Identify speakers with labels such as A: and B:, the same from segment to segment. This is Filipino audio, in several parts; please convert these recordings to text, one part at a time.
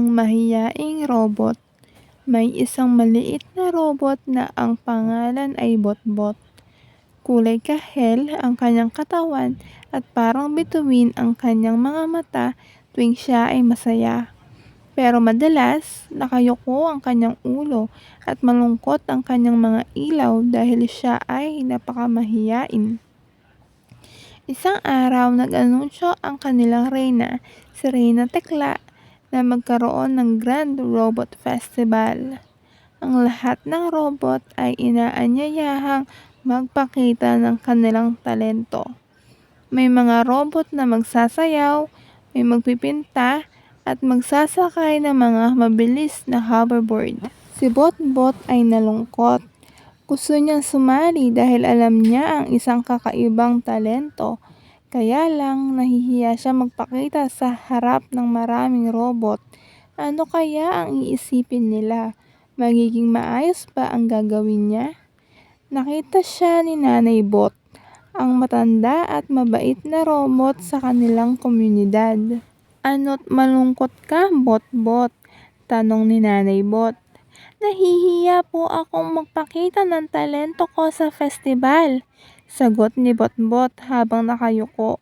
A: Isang mahiyaing robot. May isang maliit na robot na ang pangalan ay Botbot. Kulay kahel ang kanyang katawan at parang bituin ang kanyang mga mata tuwing siya ay masaya. Pero madalas, nakayuko ang kanyang ulo at malungkot ang kanyang mga ilaw dahil siya ay napakamahiyain. Isang araw, nag-anunsyo ang kanilang reyna, si Reyna Tekla, na magkaroon ng Grand Robot Festival. Ang lahat ng robot ay inaanyayahang magpakita ng kanilang talento. May mga robot na magsasayaw, may magpipinta, at magsasakay ng mga mabilis na hoverboard. Si Botbot ay nalungkot. Gusto niyang sumali dahil alam niya ang isang kakaibang talento. Kaya lang nahihiya siya magpakita sa harap ng maraming robot. Ano kaya ang iisipin nila? Magiging maayos ba ang gagawin niya? Nakita siya ni Nanay Bot, ang matanda at mabait na robot sa kanilang komunidad. Ano't malungkot ka, Botbot? Tanong ni Nanay Bot. Nahihiya po akong magpakita ng talento ko sa festival, sagot ni Botbot habang nakayuko.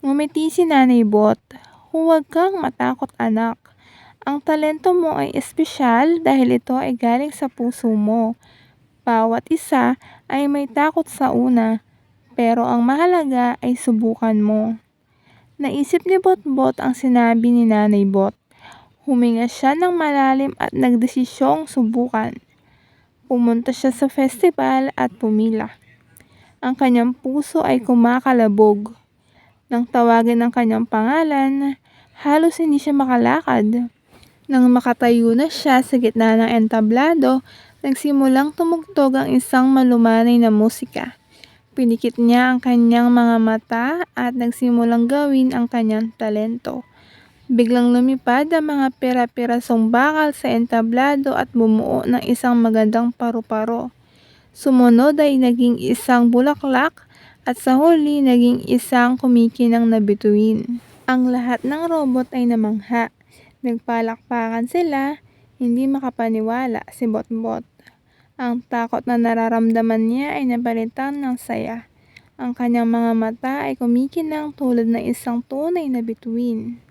A: Ngumiti si Nanay Bot. Huwag kang matakot, anak. Ang talento mo ay espesyal dahil ito ay galing sa puso mo. Bawat isa ay may takot sa una, pero ang mahalaga ay subukan mo. Naisip ni Botbot ang sinabi ni Nanay Bot. Huminga siya ng malalim at nagdesisyong subukan. Pumunta siya sa festival at pumila. Ang kanyang puso ay kumakalabog. Nang tawagin ang kanyang pangalan, halos hindi siya makalakad. Nang makatayo na siya sa gitna ng entablado, nagsimulang tumugtog ang isang malumanay na musika. Pinikit niya ang kanyang mga mata at nagsimulang gawin ang kanyang talento. Biglang lumipad ang mga pira-pirasong bakal sa entablado at bumuo ng isang magandang paru-paro. Sumunod ay naging isang bulaklak at sa huli naging isang kumikinang na bituin. Ang lahat ng robot ay namangha. Nagpalakpakan sila, hindi makapaniwala si Botbot. Ang takot na nararamdaman niya ay napalitan ng saya. Ang kanyang mga mata ay kumikinang tulad ng isang tunay na bituin.